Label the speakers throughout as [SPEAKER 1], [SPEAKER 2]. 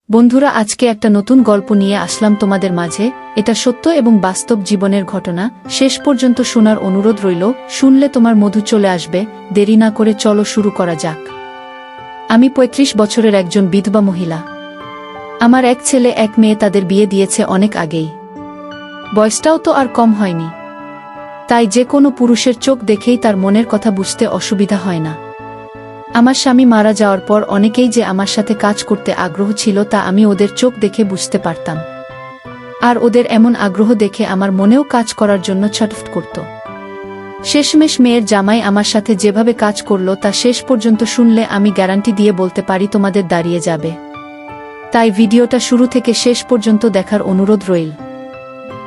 [SPEAKER 1] বন্ধুরা, আজকে একটা নতুন গল্প নিয়ে আসলাম তোমাদের মাঝে। এটা সত্য এবং বাস্তব জীবনের ঘটনা। শেষ পর্যন্ত শোনার অনুরোধ রইল। শুনলে তোমার মধু চলে আসবে। দেরি না করে চলো শুরু করা যাক। আমি ৩৫ বছরের একজন বিধবা মহিলা। আমার এক ছেলে এক মেয়ে, তাদের বিয়ে দিয়েছে অনেক আগেই। বয়সটাও তো আর কম হয়নি। তাই যে কোনো পুরুষের চোখ দেখেই তার মনের কথা বুঝতে অসুবিধা হয় না। আমার স্বামী মারা যাওয়ার পর অনেকেই যে আমার সাথে কাজ করতে আগ্রহ ছিল তা আমি ওদের চোখ দেখে বুঝতে পারতাম। আর ওদের এমন আগ্রহ দেখে আমার মনেও কাজ করার জন্য ছটফট করত। শেষমেশ মেয়ের জামাই আমার সাথে যেভাবে কাজ করলো তা শেষ পর্যন্ত শুনলে আমি গ্যারান্টি দিয়ে বলতে পারি তোমাদের দাঁড়িয়ে যাবে। তাই ভিডিওটা শুরু থেকে শেষ পর্যন্ত দেখার অনুরোধ রইল।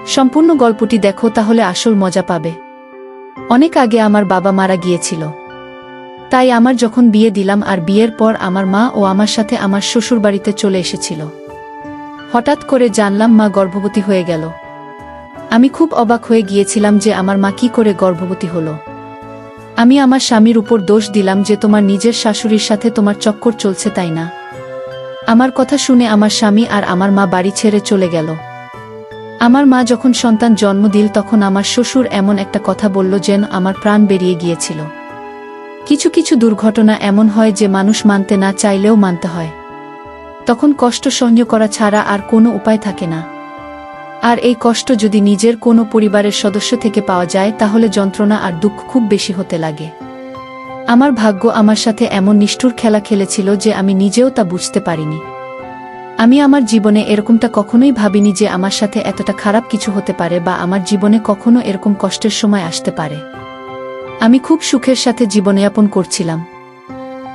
[SPEAKER 1] সম্পূর্ণ গল্পটি দেখো, তাহলে আসল মজা পাবে। অনেক আগে আমার বাবা মারা গিয়েছিল। তাই আমার যখন বিয়ে দিলাম আর বিয়ের পর আমার মা ও আমার সাথে আমার শ্বশুরবাড়িতে চলে এসেছিল। হঠাৎ করে জানলাম মা গর্ভবতী হয়ে গেল। আমি খুব অবাক হয়ে গিয়েছিলাম যে আমার মা কি করে গর্ভবতী হলো। আমি আমার স্বামীর উপর দোষ দিলাম যে তোমার নিজের শাশুড়ির সাথে তোমার চক্কর চলছে, তাই না? আমার কথা শুনে আমার স্বামী আর আমার মা বাড়ি ছেড়ে চলে গেল। আমার মা যখন সন্তান জন্ম দিল তখন আমার শ্বশুর এমন একটা কথা বলল যেন আমার প্রাণ বেরিয়ে গিয়েছিল। কিছু কিছু দুর্ঘটনা এমন হয় যে মানুষ মানতে না চাইলেও মানতে হয়। তখন কষ্ট সহ্য করা ছাড়া আর কোনো উপায় থাকে না। আর এই কষ্ট যদি নিজের কোনো পরিবারের সদস্য থেকে পাওয়া যায় তাহলে যন্ত্রণা আর দুঃখ খুব বেশি হতে লাগে। আমার ভাগ্য আমার সাথে এমন নিষ্ঠুর খেলা খেলেছিল যে আমি নিজেও তা বুঝতে পারিনি। আমি আমার জীবনে এরকমটা কখনোই ভাবিনি যে আমার সাথে এতটা খারাপ কিছু হতে পারে বা আমার জীবনে কখনো এরকম কষ্টের সময় আসতে পারে। আমি খুব সুখের সাথে জীবনযাপন করছিলাম।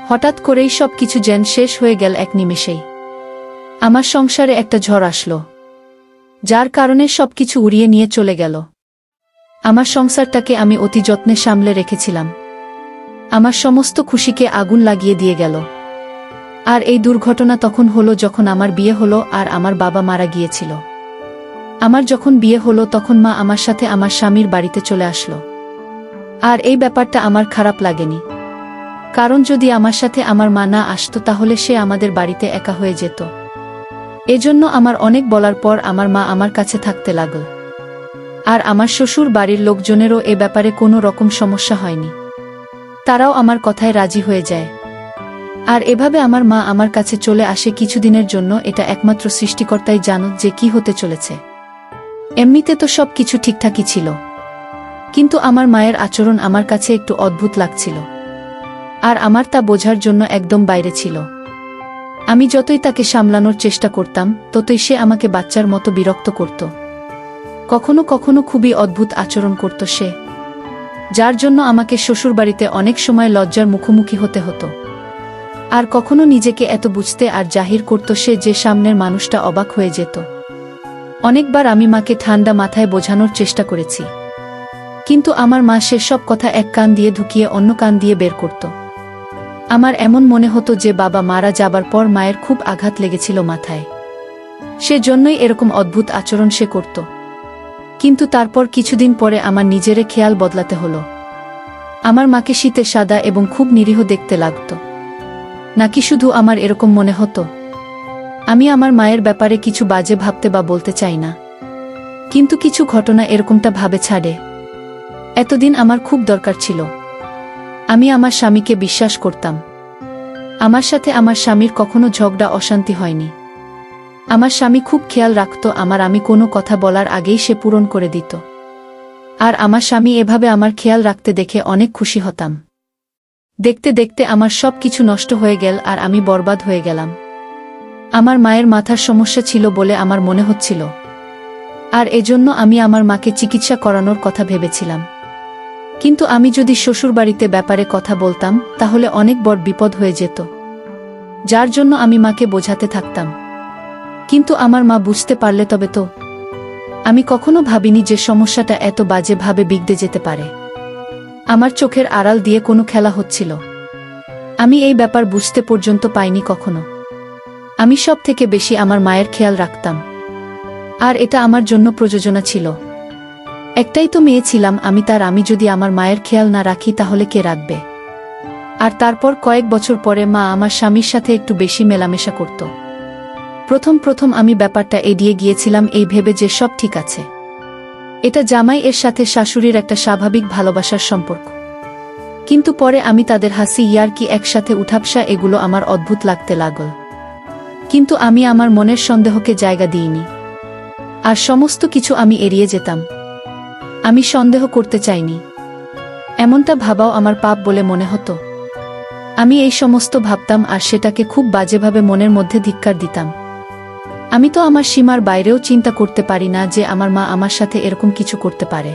[SPEAKER 1] হঠাৎ করেই সব কিছু যেন শেষ হয়ে গেল এক নিমেষেই। আমার সংসারে একটা ঝড় আসলো, যার কারণে সবকিছু উড়িয়ে নিয়ে চলে গেল। আমার সংসারটাকে আমি অতি যত্নে সামলে রেখেছিলাম। আমার সমস্ত খুশিকে আগুন লাগিয়ে দিয়ে গেল। আর এই দুর্ঘটনা তখন হলো যখন আমার বিয়ে হলো আর আমার বাবা মারা গিয়েছিল। আমার যখন বিয়ে হলো তখন মা আমার সাথে আমার স্বামীর বাড়িতে চলে আসলো। আর এই ব্যাপারটা আমার খারাপ লাগেনি, কারণ যদি আমার সাথে আমার মা না আসতো তাহলে সে আমাদের বাড়িতে একা হয়ে যেত। এজন্য আমার অনেক বলার পর আমার মা আমার কাছে থাকতে লাগল। আর আমার শ্বশুর বাড়ির লোকজনেরও এ ব্যাপারে কোনো রকম সমস্যা হয়নি। তারাও আমার কথায় রাজি হয়ে যায়। আর এভাবে আমার মা আমার কাছে চলে আসে কিছুদিনের জন্য। এটা একমাত্র সৃষ্টিকর্তাই জানো যে কি হতে চলেছে। এমনিতে তো সব কিছু ঠিকঠাকই ছিল, কিন্তু আমার মায়ের আচরণ আমার কাছে একটু অদ্ভুত লাগছিল। আর আমার তা বোঝার জন্য একদম বাইরে ছিল। আমি যতই তাকে সামলানোর চেষ্টা করতাম ততই সে আমাকে বাচ্চার মতো বিরক্ত করত। কখনো কখনো খুবই অদ্ভুত আচরণ করত সে, যার জন্য আমাকে শ্বশুরবাড়িতে অনেক সময় লজ্জার মুখোমুখি হতে হতো। আর কখনো নিজেকে এত বুঝতে আর জাহির করত সে যে সামনের মানুষটা অবাক হয়ে যেত। অনেকবার আমি মাকে ঠান্ডা মাথায় বোঝানোর চেষ্টা করেছি, কিন্তু আমার মা সে সব কথা এক কান দিয়ে ঢুকিয়ে অন্য কান দিয়ে বের করত। আমার এমন মনে হতো যে বাবা মারা যাবার পর মায়ের খুব আঘাত লেগেছিল মাথায়, সেজন্যই এরকম অদ্ভুত আচরণ সে করত। কিন্তু তারপর কিছুদিন পরে আমার নিজেরে খেয়াল বদলাতে হলো। আমার মাকে শীতে সাদা এবং খুব নিরীহ দেখতে লাগত। নাকি শুধু আমার এরকম মনে হতো? আমি আমার মায়ের ব্যাপারে কিছু বাজে ভাবতে বা বলতে চাই না, কিন্তু কিছু ঘটনা এরকমটা ভাবে ছাড়ে। এতদিন আমার খুব দরকার ছিল। আমি আমার স্বামীকে বিশ্বাস করতাম। আমার সাথে আমার স্বামীর কখনো ঝগড়া অশান্তি হয়নি। আমার স্বামী খুব খেয়াল রাখত আমি কোনো কথা বলার আগেই সে পূরণ করে দিত। আর আমার স্বামী এভাবে আমার খেয়াল রাখতে দেখে অনেক খুশি হতাম। দেখতে দেখতে আমার সব কিছু নষ্ট হয়ে গেল আর আমি বরবাদ হয়ে গেলাম। আমার মায়ের মাথার সমস্যা ছিল বলে আমার মনে হচ্ছিল। আর এজন্য আমি আমার মাকে চিকিৎসা করানোর কথা ভেবেছিলাম। কিন্তু আমি যদি শ্বশুরবাড়িতে ব্যাপারে কথা বলতাম তাহলে অনেক বড় বিপদ হয়ে যেত, যার জন্য আমি মাকে বোঝাতে থাকতাম। কিন্তু আমার মা বুঝতে পারলে তবে তো। আমি কখনো ভাবিনি যে সমস্যাটা এত বাজেভাবে বিগড়ে যেতে পারে। আমার চোখের আড়াল দিয়ে কোনো খেলা হচ্ছিল। আমি এই ব্যাপার বুঝতে পর্যন্ত পাইনি কখনো। আমি সব থেকে বেশি আমার মায়ের খেয়াল রাখতাম। আর এটা আমার জন্য প্রযোজনা ছিল। একটাই তো মেয়ে ছিলাম আমি যদি আমার মায়ের খেয়াল না রাখি তাহলে কে রাখবে? আর তারপর কয়েক বছর পরে মা আমার স্বামীর সাথে একটু বেশি মেলামেশা করত। প্রথম আমি ব্যাপারটা এড়িয়ে গিয়েছিলাম এই ভেবে যে সব ঠিক আছে। এটা জামাই এর সাথে শাশুড়ির একটা স্বাভাবিক ভালোবাসার সম্পর্ক। কিন্তু পরে আমি তাদের হাসি ইয়ার্কি একসাথে উঠাপসা এগুলো আমার অদ্ভুত লাগতে লাগল। কিন্তু আমি আমার মনের সন্দেহকে জায়গা দিইনি। আর সমস্ত কিছু আমি এড়িয়ে যেতাম। আমি সন্দেহ করতে চাইনি। এমনটা ভাবাও আমার পাপ বলে মনে হতো। আমি এই সমস্ত ভাবতাম আর সেটাকে খুব বাজেভাবে মনের মধ্যে ধিক্কার দিতাম। আমি তো আমার সীমার বাইরেও চিন্তা করতে পারি না যে আমার মা আমার সাথে এরকম কিছু করতে পারে,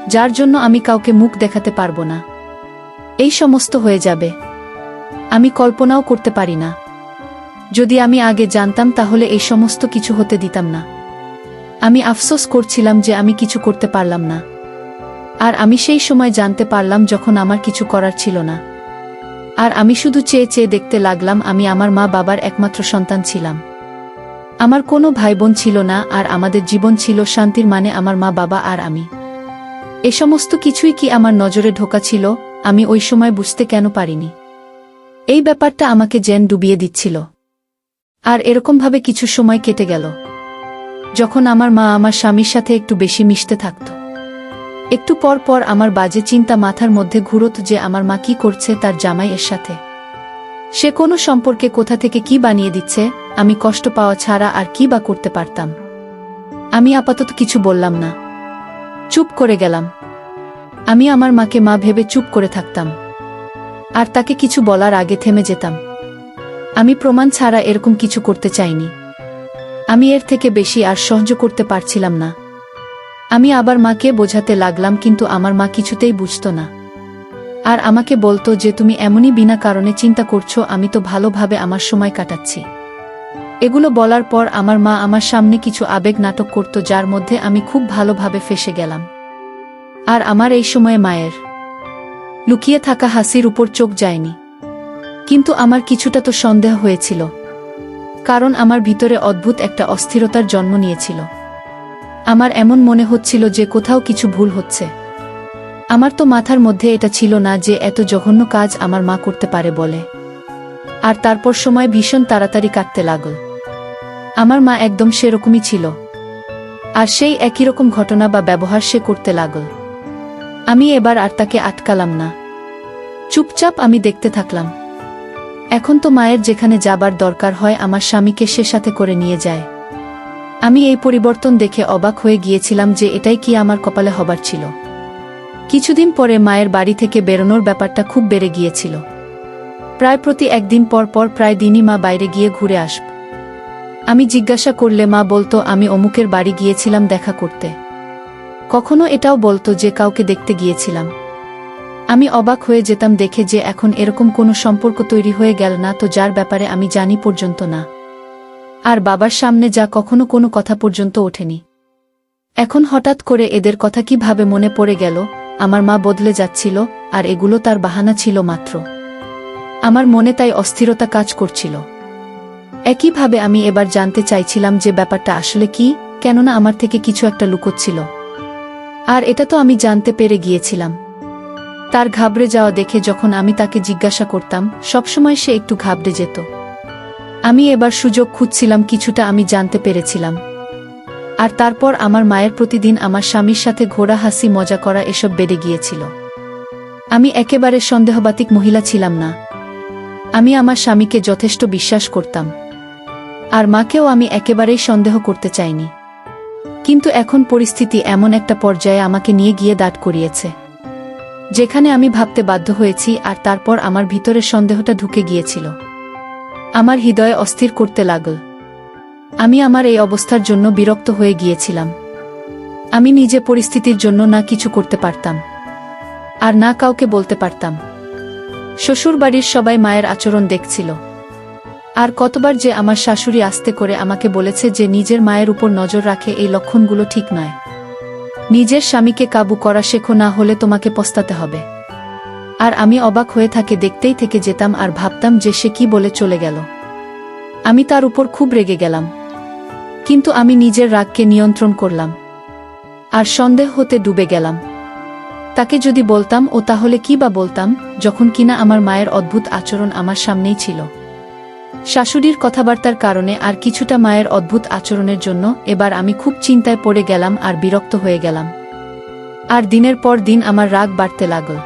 [SPEAKER 1] যার জন্য আমি কাউকে মুখ দেখাতে পারবো না। এই সমস্ত হয়ে যাবে আমি কল্পনাও করতে পারি না। যদি আমি আগে জানতাম তাহলে এই সমস্ত কিছু হতে দিতাম না। আমি আফসোস করছিলাম যে আমি কিছু করতে পারলাম না। আর আমি সেই সময় জানতে পারলাম যখন আমার কিছু করার ছিল না। আর আমি শুধু চেয়ে চেয়ে দেখতে লাগলাম। আমি আমার মা বাবার একমাত্র সন্তান ছিলাম। আমার কোনো ভাই বোন ছিল না। আর আমাদের জীবন ছিল শান্তির, মানে আমার মা বাবা আর আমি। এ সমস্ত কিছুই কি আমার নজরে ঢোকা ছিল? আমি ওই সময় বুঝতে কেন পারিনি? এই ব্যাপারটা আমাকে জেন ডুবিয়ে দিচ্ছিল। আর এরকমভাবে কিছু সময় কেটে গেল, যখন আমার মা আমার স্বামীর সাথে একটু বেশি মিশতে থাকত। একটু পর পর আমার বাজে চিন্তা মাথার মধ্যে ঘুরত যে আমার মা কি করছে তার জামাই এর সাথে। সে কোনো সম্পর্কে কোথা থেকে কি বানিয়ে দিচ্ছে। আমি কষ্ট পাওয়া ছাড়া আর কি বা করতে পারতাম? আমি আপাতত কিছু বললাম না, চুপ করে গেলাম। আমি আমার মাকে মা ভেবে চুপ করে থাকতাম। আর তাকে কিছু বলার আগে থেমে যেতাম। আমি প্রমাণ ছাড়া এরকম কিছু করতে চাইনি। আমি এর থেকে বেশি আর সহ্য করতে পারছিলাম না। আমি আবার মাকে বোঝাতে লাগলাম, কিন্তু আমার মা কিছুতেই বুঝত না। আর আমাকে বলতো যে তুমি এমনই বিনা কারণে চিন্তা করছো, আমি তো ভালোভাবে আমার সময় কাটাচ্ছি। এগুলো বলার পর আমার মা আমার সামনে কিছু আবেগ নাটক করত, যার মধ্যে আমি খুব ভালোভাবে ফেঁসে গেলাম। আর আমার এই সময়ে মায়ের লুকিয়ে থাকা হাসির উপর চোখ যায়নি। কিন্তু আমার কিছুটা তো সন্দেহ হয়েছিল, কারণ আমার ভিতরে অদ্ভুত একটা অস্থিরতার জন্ম নিয়েছিল। আমার এমন মনে হচ্ছিল যে কোথাও কিছু ভুল হচ্ছে। আমার তো মাথার মধ্যে এটা ছিল না যে এত জঘন্য কাজ আমার মা করতে পারে বলে। আর তারপর সময় ভীষণ তাড়াতাড়ি কাটতে লাগল। আমার মা একদম সেরকমই ছিল। আর সেই একই রকম ঘটনা বা ব্যবহার সে করতে লাগল। আমি এবার আর তাকে আটকালাম না। চুপচাপ আমি দেখতে থাকলাম। এখন তো মায়ের যেখানে যাবার দরকার হয় আমার স্বামীকে সে সাথে করে নিয়ে যায়। আমি এই পরিবর্তন দেখে অবাক হয়ে গিয়েছিলাম যে এটাই কি আমার কপালে হবার ছিল। কিছুদিন পরে মায়ের বাড়ি থেকে বেরোনোর ব্যাপারটা খুব বেড়ে গিয়েছিল। প্রায় প্রতি একদিন পর পর প্রায় দিনই মা বাইরে গিয়ে ঘুরে আসব। আমি জিজ্ঞাসা করলে মা বলতো আমি অমুকের বাড়ি গিয়েছিলাম দেখা করতে। কখনো এটাও বলতো যে কাউকে দেখতে গিয়েছিলাম। আমি অবাক হয়ে যেতাম দেখে যে এখন এরকম কোনো সম্পর্ক তৈরি হয়ে গেল না তো, যার ব্যাপারে আমি জানি পর্যন্ত না। আর বাবার সামনে যা কখনো কোনো কথা পর্যন্ত ওঠেনি। এখন হঠাৎ করে এদের কথা কিভাবে মনে পড়ে গেল? আমার মা বদলে যাচ্ছিল, আর এগুলো তার বাহানা ছিল মাত্র। আমার মনে তাই অস্থিরতা কাজ করছিল। একইভাবে আমি এবার জানতে চাইছিলাম যে ব্যাপারটা আসলে কি, কেননা আমার থেকে কিছু একটা লুকোচ্ছিল। আর এটা তো আমি জানতে পেরে গিয়েছিলাম। তার ঘাবড়ে যাওয়া দেখে যখন আমি তাকে জিজ্ঞাসা করতাম, সবসময় সে একটু ঘাবড়ে যেত। আমি এবার সুযোগ খুঁজছিলাম, কিছুটা আমি জানতে পেরেছিলাম। আর তারপর আমার মায়ের প্রতিদিন আমার স্বামীর সাথে ঘোরা, হাসি, মজা করা এসব বেড়ে গিয়েছিল। আমি একেবারে সন্দেহবাতিক মহিলা ছিলাম না। আমি আমার স্বামীকে যথেষ্ট বিশ্বাস করতাম। আর মাকেও আমি একেবারেই সন্দেহ করতে চাইনি। কিন্তু এখন পরিস্থিতি এমন একটা পর্যায়ে আমাকে নিয়ে গিয়ে দাঁড় করিয়েছে, যেখানে আমি ভাবতে বাধ্য হয়েছি। আর তারপর আমার ভিতরে সন্দেহটা ঢুকে গিয়েছিল। আমার হৃদয়ে অস্থির করতে লাগল। আমি আমার এই অবস্থার জন্য বিরক্ত হয়ে গিয়েছিলাম। আমি নিজে পরিস্থিতির জন্য না কিছু করতে পারতাম, আর না কাউকে বলতে পারতাম। শ্বশুরবাড়ির সবাই মায়ের আচরণ দেখছিল। আর কতবার যে আমার শাশুড়ি আস্তে করে আমাকে বলেছে যে নিজের মায়ের উপর নজর রাখে, এই লক্ষণগুলো ঠিক নয়। নিজের স্বামীকে কাবু করা শেখো, না হলে তোমাকে পস্তাতে হবে। আর আমি অবাক হয়ে দেখতেই থেকে যেতাম আর ভাবতাম যে সে কি বলে চলে গেল। আমি তার উপর খুব রেগে গেলাম, কিন্তু আমি নিজের রাগকে নিয়ন্ত্রণ করলাম। আর সন্দেহ হতে ডুবে গেলাম। তাকে যদি বলতাম তাহলে কি বা বলতাম, যখন কিনা আমার মায়ের অদ্ভুত আচরণ আমার সামনেই ছিল। শাশুড়ির কথাবার্তার কারণে আর কিছুটা মায়ের অদ্ভুত আচরণের জন্য এবার আমি খুব চিন্তায় পড়ে গেলাম আর বিরক্ত হয়ে গেলাম। আর দিনের পর দিন আমার রাগ বাড়তে লাগল।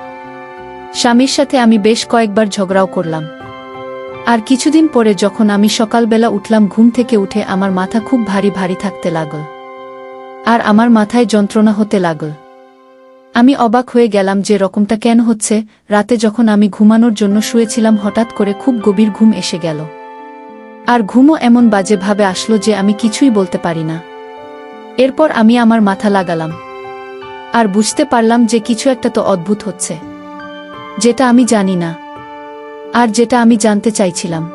[SPEAKER 1] স্বামীর সাথে আমি বেশ কয়েকবার ঝগড়াও করলাম। আর কিছুদিন পরে যখন আমি সকালবেলা উঠলাম, ঘুম থেকে উঠে আমার মাথা খুব ভারী ভারী থাকতে লাগল। আর আমার মাথায় যন্ত্রণা হতে লাগল। আমি অবাক হয়ে গেলাম যে রকমটা কেন হচ্ছে। রাতে যখন আমি ঘুমানোর জন্য শুয়েছিলাম, হঠাৎ করে খুব গভীর ঘুম এসে গেল। আর ঘুমও এমন বাজেভাবে আসলো যে আমি কিছুই বলতে পারি না। এরপর আমি আমার মাথা লাগালাম আর বুঝতে পারলাম যে কিছু একটা তো অদ্ভুত হচ্ছে, যেটা আমি জানি না আর যেটা আমি জানতে চাইছিলাম।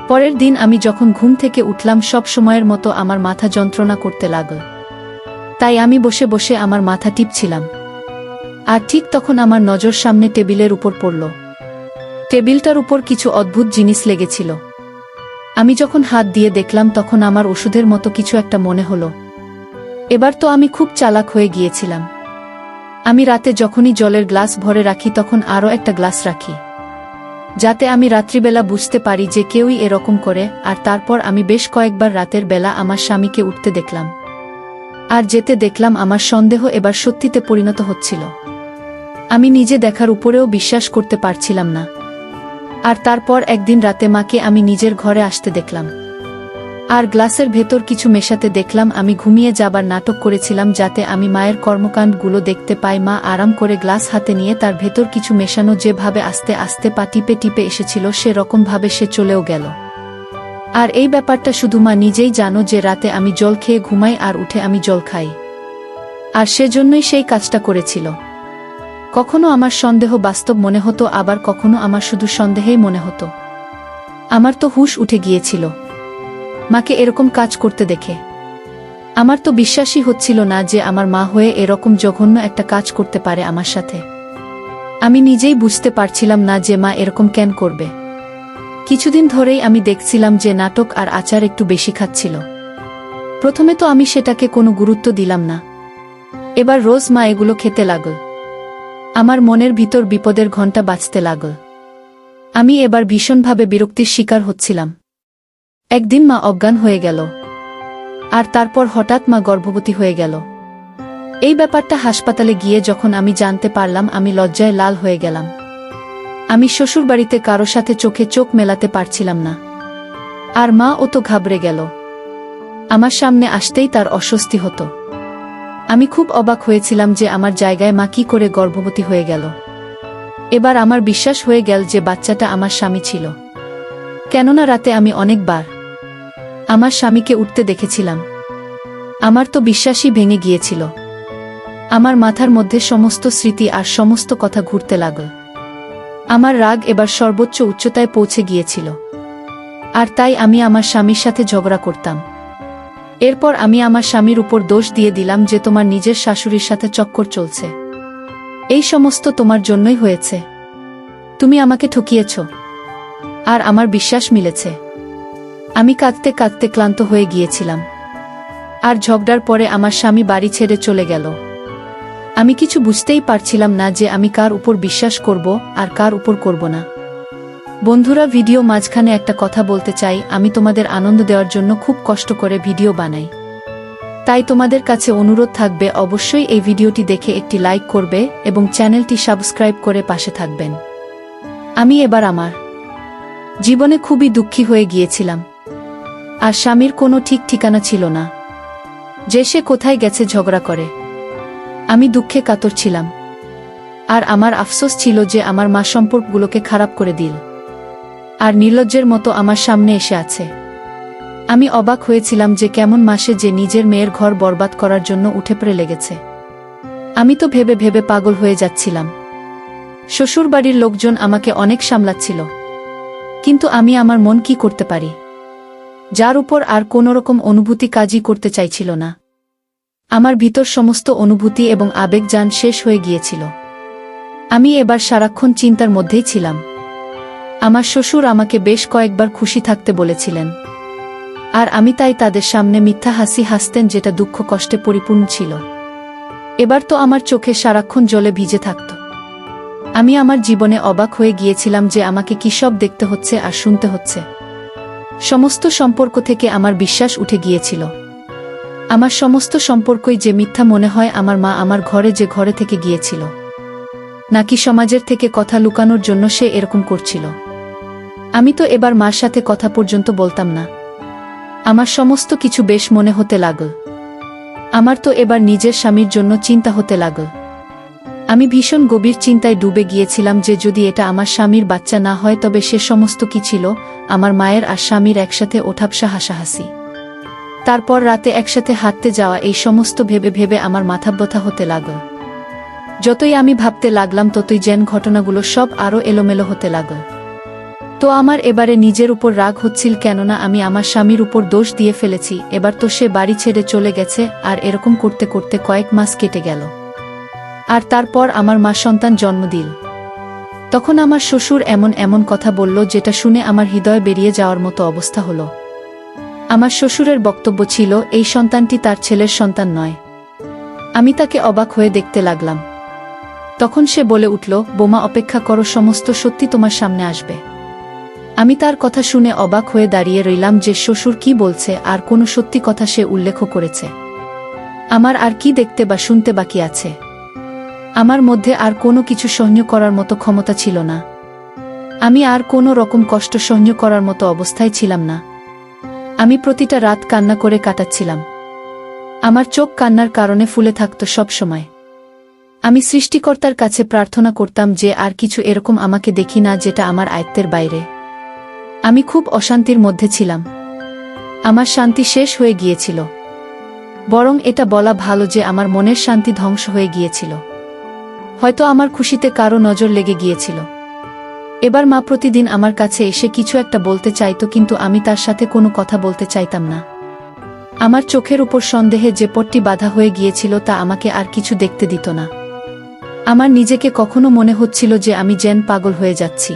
[SPEAKER 1] পরের দিন আমি যখন ঘুম থেকে উঠলাম, সব সময়ের মতো আমার মাথা যন্ত্রণা করতে লাগল। তাই আমি বসে বসে আমার মাথা টিপছিলাম। আর ঠিক তখন আমার নজর সামনে টেবিলের উপর পড়ল। টেবিলটার উপর কিছু অদ্ভুত জিনিস লেগেছিল। আমি যখন হাত দিয়ে দেখলাম, তখন আমার ওষুধের মতো কিছু একটা মনে হলো। এবার তো আমি খুব চালাক হয়ে গিয়েছিলাম। আমি রাতে যখনই জলের গ্লাস ভরে রাখি, তখন আরও একটা গ্লাস রাখি, যাতে আমি রাত্রিবেলা বুঝতে পারি যে কেউই এরকম করে। আর তারপর আমি বেশ কয়েকবার রাতের বেলা আমার স্বামীকে উঠতে দেখলাম। আর যেতে দেখলাম আমার সন্দেহ এবার সত্যিতে পরিণত হচ্ছিল। আমি নিজে দেখার উপরেও বিশ্বাস করতে পারছিলাম না। আর তারপর একদিন রাতে মাকে আমি নিজের ঘরে আসতে দেখলাম। আর গ্লাসের ভেতর কিছু মেশাতে দেখলাম। আমি ঘুমিয়ে যাবার নাটক করেছিলাম যাতে আমি মায়ের কর্মকাণ্ডগুলো দেখতে পাই। মা আরাম করে গ্লাস হাতে নিয়ে তার ভেতর কিছু মেশানো যেভাবে আস্তে আস্তে পা টিপে টিপে এসেছিল, সে রকমভাবে সে চলেও গেল। আর এই ব্যাপারটা শুধু মা নিজেই জানো যে রাতে আমি জল খেয়ে ঘুমাই আর উঠে আমি জল খাই। আর সেজন্যই সেই কাজটা করেছিল। কখনো আমার সন্দেহ বাস্তব মনে হতো, আবার কখনো আমার শুধু সন্দেহেই মনে হতো। আমার তো হুঁশ উঠে গিয়েছিল মাকে এরকম কাজ করতে দেখে। আমার তো বিশ্বাসই হচ্ছিল না যে আমার মা হয়ে এরকম জঘন্য একটা কাজ করতে পারে আমার সাথে। আমি নিজেই বুঝতে পারছিলাম না যে মা এরকম কেন করবে। কিছুদিন ধরেই আমি দেখছিলাম যে নাটক আর আচার একটু বেশি খাচ্ছিল। প্রথমে তো আমি সেটাকে কোনো গুরুত্ব দিলাম না। এবার রোজ মা এগুলো খেতে লাগল। আমার মনের ভিতর বিপদের ঘণ্টা বাজতে লাগল। আমি এবার ভীষণভাবে বিরক্তির শিকার হচ্ছিলাম। একদিন মা অজ্ঞান হয়ে গেল। আর তারপর হঠাৎ মা গর্ভবতী হয়ে গেল। এই ব্যাপারটা হাসপাতালে গিয়ে যখন আমি জানতে পারলাম, আমি লজ্জায় লাল হয়ে গেলাম। আমি শ্বশুরবাড়িতে কারো সাথে চোখে চোখ মেলাতে পারছিলাম না। আর মা ও তো ঘাবড়ে গেল। আমার সামনে আসতেই তার অস্বস্তি হতো। আমি খুব অবাক হয়েছিলাম যে আমার জায়গায় মা কি করে গর্ভবতী হয়ে গেল। এবার আমার বিশ্বাস হয়ে গেল যে বাচ্চাটা আমার স্বামী ছিল। কেননা রাতে আমি অনেকবার আমার স্বামীকে উঠতে দেখেছিলাম। আমার তো বিশ্বাসই ভেঙে গিয়েছিল। আমার মাথার মধ্যে সমস্ত স্মৃতি আর সমস্ত কথা ঘুরতে লাগল। আমার রাগ এবার সর্বোচ্চ উচ্চতায় পৌঁছে গিয়েছিল। আর তাই আমি আমার স্বামীর সাথে ঝগড়া করতাম। এরপর আমি আমার স্বামীর উপর দোষ দিয়ে দিলাম যে তোমার নিজের শাশুড়ির সাথে চক্কর চলছে। এই সমস্ত তোমার জন্যই হয়েছে। তুমি আমাকে ঠকিয়েছ। আর আমার বিশ্বাস মিলেছে। আমি কাঁদতে কাঁদতে ক্লান্ত হয়ে গিয়েছিলাম। আর ঝগড়ার পরে আমার স্বামী বাড়ি ছেড়ে চলে গেল। আমি কিছু বুঝতেই পারছিলাম না যে আমি কার উপর বিশ্বাস করব আর কার উপর করব না। বন্ধুরা, ভিডিও মাঝখানে একটা কথা বলতে চাই। আমি তোমাদের আনন্দ দেওয়ার জন্য খুব কষ্ট করে ভিডিও বানাই। তাই তোমাদের কাছে অনুরোধ থাকবে, অবশ্যই এই ভিডিওটি দেখে একটি লাইক করবে এবং চ্যানেলটি সাবস্ক্রাইব করে পাশে থাকবেন। আমি এবার আমার জীবনে খুবই দুঃখী হয়ে গিয়েছিলাম। আর স্বামীর কোনো ঠিক ঠিকানা ছিল না যে সে কোথায় গেছে ঝগড়া করে। আমি দুঃখে কাতর ছিলাম। আর আমার আফসোস ছিল যে আমার মা সম্পর্কগুলোকে খারাপ করে দিল আর নির্লজ্জের মতো আমার সামনে এসে আছে। আমি অবাক হয়েছিলাম যে কেমন মাসে যে নিজের মেয়ের ঘর বরবাদ করার জন্য উঠে পড়ে লেগেছে। আমি তো ভেবে ভেবে পাগল হয়ে যাচ্ছিলাম। শ্বশুরবাড়ির লোকজন আমাকে অনেক সামলাচ্ছিল, কিন্তু আমি আমার মন কি করতে পারি, যার উপর আর কোনোরকম অনুভূতি কাজই করতে চাইছিল না। আমার ভিতর সমস্ত অনুভূতি এবং আবেগজান শেষ হয়ে গিয়েছিল। আমি এবার সারাক্ষণ চিন্তার মধ্যেই ছিলাম। আমার শ্বশুর আমাকে বেশ কয়েকবার খুশি থাকতে বলেছিলেন, আর আমি তাই তাদের সামনে মিথ্যা হাসি হাসতেন, যেটা দুঃখ কষ্টে পরিপূর্ণ ছিল। এবার তো আমার চোখে সারাক্ষণ জলে ভিজে থাকত। আমি আমার জীবনে অবাক হয়ে গিয়েছিলাম যে আমাকে কী সব দেখতে হচ্ছে আর শুনতে হচ্ছে। সমস্ত সম্পর্ক থেকে আমার বিশ্বাস উঠে গিয়েছিল। আমার সমস্ত সম্পর্কই যে মিথ্যা মনে হয়, আমার মা আমার ঘরে যে ঘরে থেকে গিয়েছিল, নাকি সমাজের থেকে কথা লুকানোর জন্য সে এরকম করছিল। আমি তো এবার মার সাথে কথা পর্যন্ত বলতাম না। আমার সমস্ত কিছু বেশ মনে হতে লাগল। আমার তো এবার নিজের স্বামীর জন্য চিন্তা হতে লাগল। আমি ভীষণ গভীর চিন্তায় ডুবে গিয়েছিলাম যে যদি এটা আমার স্বামীর বাচ্চা না হয় তবে সে সমস্ত কি ছিল, আমার মায়ের আর স্বামীর একসাথে ওঠাবসা হাসাহাসি, তারপর রাতে একসাথে হাঁটতে যাওয়া, এই সমস্ত ভেবে ভেবে আমার মাথা ব্যথা হতে লাগল। যতই আমি ভাবতে লাগলাম ততই যেন ঘটনাগুলো সব আরও এলোমেলো হতে লাগল। তো আমার এবারে নিজের উপর রাগ হচ্ছিল, কেননা আমি আমার স্বামীর উপর দোষ দিয়ে ফেলেছি। এবার তো সে বাড়ি ছেড়ে চলে গেছে, আর এরকম করতে করতে কয়েক মাস কেটে গেল। আর তারপর আমার মা সন্তান জন্ম দিল। তখন আমার শ্বশুর এমন এমন কথা বলল যেটা শুনে আমার হৃদয় বেরিয়ে যাওয়ার মতো অবস্থা হলো। আমার শ্বশুরের বক্তব্য ছিল এই সন্তানটি তার ছেলের সন্তান নয়। আমি তাকে অবাক হয়ে দেখতে লাগলাম। তখন সে বলে উঠল, বোমা অপেক্ষা করো, সমস্ত সত্যি তোমার সামনে আসবে। আমি তার কথা শুনে অবাক হয়ে দাঁড়িয়ে রইলাম যে শ্বশুর কি বলছে, আর কোনো সত্যি কথা সে উল্লেখ করেছে। আমার আর কি দেখতে বা শুনতে বাকি আছে? আমার মধ্যে আর কোনো কিছু সহ্য করার মতো ক্ষমতা ছিল না। আমি আর কোনো রকম কষ্ট সহ্য করার মতো অবস্থায় ছিলাম না। আমি প্রতিটা রাত কান্না করে কাটাচ্ছিলাম। আমার চোখ কান্নার কারণে ফুলে থাকত সব সময়। আমি সৃষ্টিকর্তার কাছে প্রার্থনা করতাম যে আর কিছু এরকম আমাকে দেখি না যেটা আমার আয়ত্তের বাইরে। আমি খুব অশান্তির মধ্যে ছিলাম। আমার শান্তি শেষ হয়ে গিয়েছিল। বরং এটা বলা ভালো যে আমার মনের শান্তি ধ্বংস হয়ে গিয়েছিল। হয়তো আমার খুশিতে কারো নজর লেগে গিয়েছিল। এবার মা প্রতিদিন আমার কাছে এসে কিছু একটা বলতে চাইতো, কিন্তু আমি তার সাথে কোনো কথা বলতে চাইতাম না। আমার চোখের উপর সন্দেহে যে পট্টি বাঁধা হয়ে গিয়েছিল তা আমাকে আর কিছু দেখতে দিত না। আমার নিজেকে কখনো মনে হচ্ছিল যে আমি যেন পাগল হয়ে যাচ্ছি।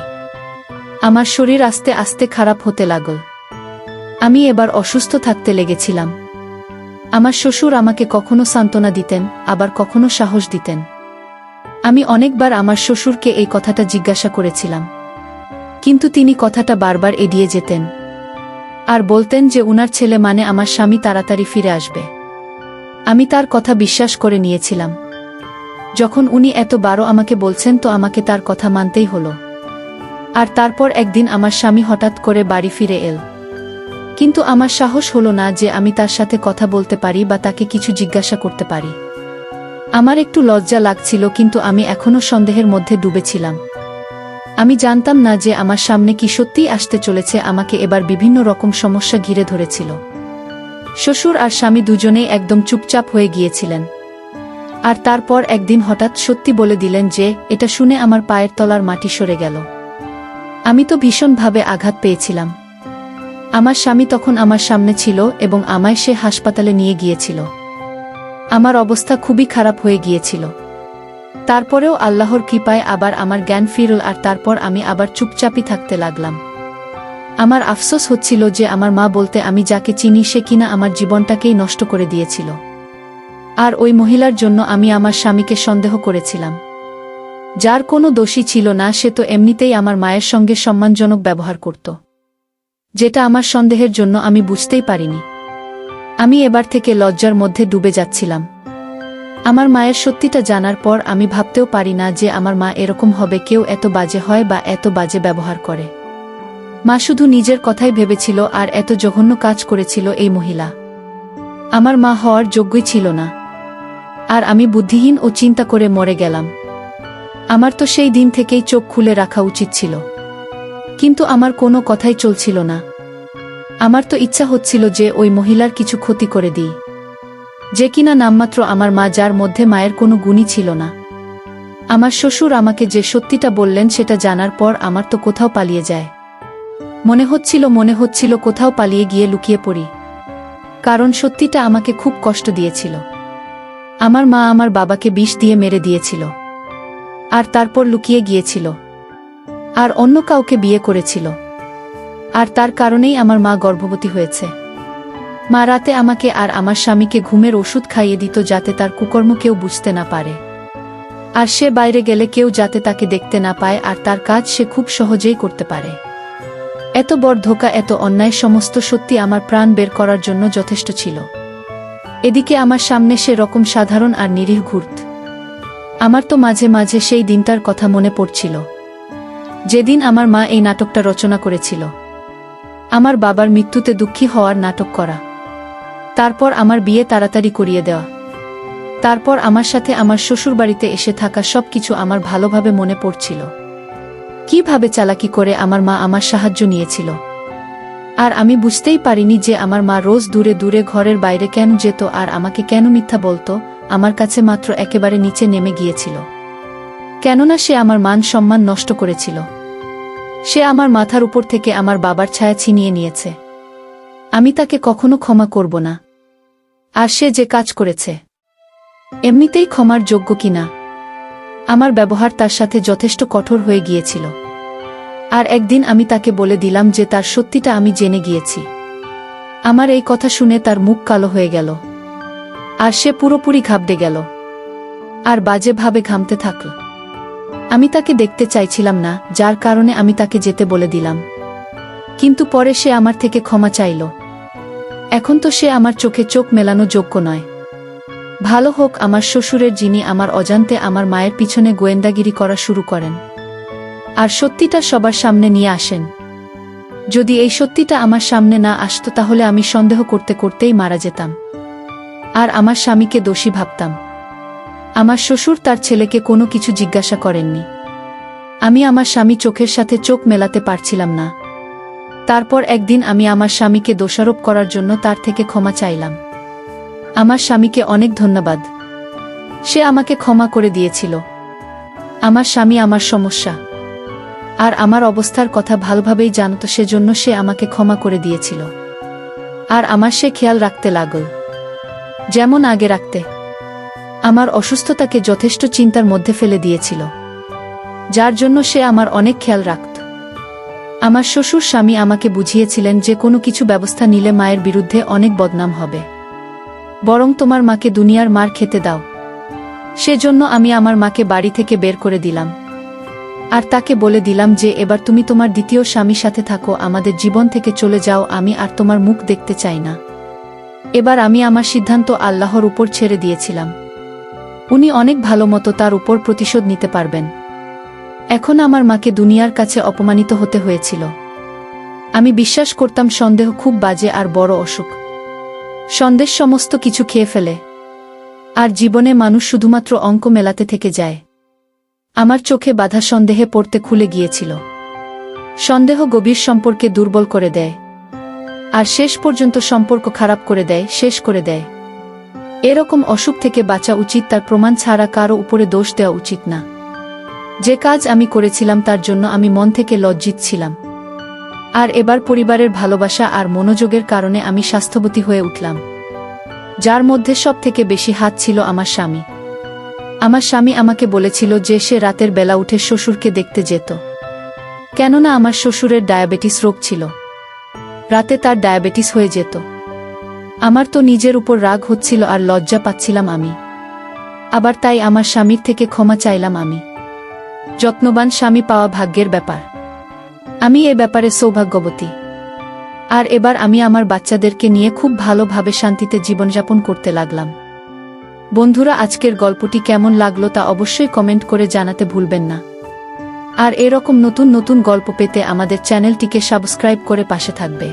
[SPEAKER 1] আমার শরীর আস্তে আস্তে খারাপ হতে লাগল। আমি এবার অসুস্থ থাকতে লেগেছিলাম। আমার শ্বশুর আমাকে কখনো সান্ত্বনা দিতেন, আবার কখনো সাহস দিতেন। আমি অনেকবার আমার শ্বশুরকে এই কথাটা জিজ্ঞাসা করেছিলাম, কিন্তু তিনি কথাটা বারবার এড়িয়ে যেতেন আর বলতেন যে উনার ছেলে মানে আমার স্বামী তাড়াতাড়ি ফিরে আসবে। আমি তার কথা বিশ্বাস করে নিয়েছিলাম। যখন উনি এতবারও আমাকে বলছেন তো আমাকে তার কথা মানতেই হলো। আর তারপর একদিন আমার স্বামী হঠাৎ করে বাড়ি ফিরে এল। কিন্তু আমার সাহস হলো না যে আমি তার সাথে কথা বলতে পারি বা তাকে কিছু জিজ্ঞাসা করতে পারি। আমার একটু লজ্জা লাগছিল, কিন্তু আমি এখনো সন্দেহের মধ্যে ডুবেছিলাম। আমি জানতাম না যে আমার সামনে কি সত্যিই আসতে চলেছে। আমাকে এবার বিভিন্ন রকম সমস্যা ঘিরে ধরেছিল। শ্বশুর আর স্বামী দুজনেই একদম চুপচাপ হয়ে গিয়েছিলেন। আর তারপর একদিন হঠাৎ সত্যি বলে দিলেন যে, এটা শুনে আমার পায়ের তলার মাটি সরে গেল। আমি তো ভীষণভাবে আঘাত পেয়েছিলাম। আমার স্বামী তখন আমার সামনে ছিল এবং আমায় সে হাসপাতালে নিয়ে গিয়েছিল। আমার অবস্থা খুবই খারাপ হয়ে গিয়েছিল। তারপরেও আল্লাহর কৃপায় আবার আমার জ্ঞান ফিরল, আর তারপর আমি আবার চুপচাপই থাকতে লাগলাম। আমার আফসোস হচ্ছিল যে আমার মা বলতে আমি যাকে চিনি সে কিনা আমার জীবনটাকেই নষ্ট করে দিয়েছিল। আর ওই মহিলার জন্য আমি আমার স্বামীকে সন্দেহ করেছিলাম, যার কোনো দোষী ছিল না। সে তো এমনিতেই আমার মায়ের সঙ্গে সম্মানজনক ব্যবহার করত, যেটা আমার সন্দেহের জন্য আমি বুঝতেই পারিনি। আমি এবার থেকে লজ্জার মধ্যে ডুবে যাচ্ছিলাম। আমার মায়ের সত্যিটা জানার পর আমি ভাবতেও পারি না যে আমার মা এরকম হবে, কেউ এত বাজে হয় বা এত বাজে ব্যবহার করে। মা শুধু নিজের কথাই ভেবেছিল আর এত জঘন্য কাজ করেছিল এই মহিলা। আমার মা হওয়ার যোগ্যই ছিল না। আর আমি বুদ্ধিহীন ও চিন্তা করে মরে গেলাম। আমার তো সেই দিন থেকেই চোখ খুলে রাখা উচিত ছিল, কিন্তু আমার কোনো কথাই চলছিল না। আমার তো ইচ্ছা হচ্ছিল যে ওই মহিলার কিছু ক্ষতি করে দিই, যে কিনা নামমাত্র আমার মা, যার মধ্যে মায়ের কোনো গুণই ছিল না। আমার শ্বশুর আমাকে যে সত্যিটা বললেন সেটা জানার পর আমার তো কোথাও পালিয়ে যায় মনে হচ্ছিল কোথাও পালিয়ে গিয়ে লুকিয়ে পড়ি, কারণ সত্যিটা আমাকে খুব কষ্ট দিয়েছিল। আমার মা আমার বাবাকে বিষ দিয়ে মেরে দিয়েছিল, আর তারপর লুকিয়ে গিয়েছিল, আর অন্য কাউকে বিয়ে করেছিল। আর তার কারণেই আমার মা গর্ভবতী হয়েছে। মা রাতে আমাকে আর আমার স্বামীকে ঘুমের ওষুধ খাইয়ে দিত যাতে তার কুকর্ম কেউ বুঝতে না পারে, আর সে বাইরে গেলে কেউ যাতে তাকে দেখতে না পায়, আর তার কাজ সে খুব সহজেই করতে পারে। এত বড় ধোঁকা, এত অন্যায়, সমস্ত সত্যি আমার প্রাণ বের করার জন্য যথেষ্ট ছিল। এদিকে আমার সামনে সে রকম সাধারণ আর নিরীহ ঘুরত। আমার তো মাঝে মাঝে সেই দিনটার কথা মনে পড়ছিল, যেদিন আমার মা এই নাটকটা রচনা করেছিল। আমার বাবার মৃত্যুতে দুঃখী হওয়ার নাটক করা, তারপর আমার বিয়ে তাড়াতাড়ি করিয়ে দেওয়া, তারপর আমার সাথে আমার শ্বশুরবাড়িতে এসে থাকা সবকিছু আমার ভালোভাবে মনে পড়ছিল। কিভাবে চালাকি করে আমার মা আমার সাহায্য নিয়েছিল। আর আমি বুঝতেই পারিনি যে আমার মা রোজ দূরে দূরে ঘরের বাইরে কেন যেত আর আমাকে কেন মিথ্যা বলতো, আমার কাছে মাত্র একেবারে নিচে নেমে গিয়েছিল। কেননা সে আমার মান সম্মান নষ্ট করেছিল। সে আমার মাথার উপর থেকে আমার বাবার ছায়া ছিনিয়ে নিয়েছে। আমি তাকে কখনো ক্ষমা করব না। আর সে যে কাজ করেছে, এমনিতেই ক্ষমার যোগ্য কিনা। আমার ব্যবহার তার সাথে যথেষ্ট কঠোর হয়ে গিয়েছিল। আর একদিন আমি তাকে বলে দিলাম যে তার সত্যিটা আমি জেনে গিয়েছি। আমার এই কথা শুনে তার মুখ কালো হয়ে গেল, আর সে পুরোপুরি ঘাবড়ে গেল, আর বাজেভাবে ঘামতে থাকল। আমি তাকে দেখতে চাইছিলাম না, যার কারণে আমি তাকে যেতে বলে দিলাম। কিন্তু পরে সে আমার থেকে ক্ষমা চাইল। এখন তো সে আমার চোখে চোখ মেলানো যোগ্য নয়। ভালো হোক আমার শ্বশুরের, যিনি আমার অজান্তে আমার মায়ের পিছনে গোয়েন্দাগিরি করা শুরু করেন আর সত্যিটা সবার সামনে নিয়ে আসেন। যদি এই সত্যিটা আমার সামনে না আসতো, তাহলে আমি সন্দেহ করতে করতেই মারা যেতাম আর আমার স্বামীকে দোষী ভাবতাম। আমার শ্বশুর তার ছেলেকে কোনো কিছু জিজ্ঞাসা করেননি। আমি আমার স্বামী চোখের সাথে চোখ মেলাতে পারছিলাম না। তারপর একদিন আমি আমার স্বামীকে দোষারোপ করার জন্য তার থেকে ক্ষমা চাইলাম। আমার স্বামীকে অনেক ধন্যবাদ, সে আমাকে ক্ষমা করে দিয়েছিল। আমার স্বামী আমার সমস্যা আর আমার অবস্থার কথা ভালোভাবেই জানত, সেজন্য সে আমাকে ক্ষমা করে দিয়েছিল। আর আমার সে খেয়াল রাখতে লাগল, যেমন আগে রাখতে। আমার অসুস্থতাকে যথেষ্ট চিন্তার মধ্যে ফেলে দিয়েছিল, যার জন্য সে আমার অনেক খেয়াল রাখত। আমার শ্বশুর স্বামী আমাকে বুঝিয়েছিলেন যে কোনো কিছু ব্যবস্থা নিলে মায়ের বিরুদ্ধে অনেক বদনাম হবে, বরং তোমার মাকে দুনিয়ার মার খেতে দাও। সেজন্য আমি আমার মাকে বাড়ি থেকে বের করে দিলাম আর তাকে বলে দিলাম যে এবার তুমি তোমার দ্বিতীয় স্বামীর সাথে থাকো, আমাদের জীবন থেকে চলে যাও, আমি আর তোমার মুখ দেখতে চাই না। এবার আমি আমার সিদ্ধান্ত আল্লাহর উপর ছেড়ে দিয়েছিলাম। উনি অনেক ভালো মতো তার উপর প্রতিশোধ নিতে পারবেন। এখন আমার মাকে দুনিয়ার কাছে অপমানিত হতে হয়েছিল। আমি বিশ্বাস করতাম সন্দেহ খুব বাজে আর বড় অসুখ। সন্দেহ সমস্ত কিছু খেয়ে ফেলে, আর জীবনে মানুষ শুধুমাত্র অঙ্ক মেলাতে থেকে যায়। আমার চোখে বাধা সন্দেহে পড়তে খুলে গিয়েছিল। সন্দেহ গভীর সম্পর্কে দুর্বল করে দেয় আর শেষ পর্যন্ত সম্পর্ক খারাপ করে দেয়, শেষ করে দেয়। এরকম অসুখ থেকে বাঁচা উচিত, তার প্রমাণ ছাড়া কারো উপরে দোষ দেওয়া উচিত না। যে কাজ আমি করেছিলাম তার জন্য আমি মন থেকে লজ্জিত ছিলাম। আর এবার পরিবারের ভালোবাসা আর মনোযোগের কারণে আমি স্বাস্থ্যবতী হয়ে উঠলাম, যার মধ্যে সব থেকে বেশি হাত ছিল আমার স্বামী। আমার স্বামী আমাকে বলেছিল যে সে রাতের বেলা উঠে শ্বশুরকে দেখতে যেত, কেননা আমার শ্বশুরের ডায়াবেটিস রোগ ছিল। রাতে তার ডায়াবেটিস হয়ে যেত। আমার তো নিজের উপর রাগ হচ্ছিল আর লজ্জা পাচ্ছিলাম আমি। আবার তাই আমার স্বামীর থেকে ক্ষমা চাইলাম আমি। যত্নবান স্বামী পাওয়া ভাগ্যের ব্যাপার। আমি এ ব্যাপারে সৌভাগ্যবতী। আর এবার আমি আমার বাচ্চাদেরকে নিয়ে খুব ভালোভাবে শান্তিতে জীবনযাপন করতে লাগলাম। বন্ধুরা, আজকের গল্পটি কেমন লাগলো তা অবশ্যই কমেন্ট করে জানাতে ভুলবেন না। আর এরকম নতুন নতুন গল্প পেতে আমাদের চ্যানেলটিকে সাবস্ক্রাইব করে পাশে থাকবে।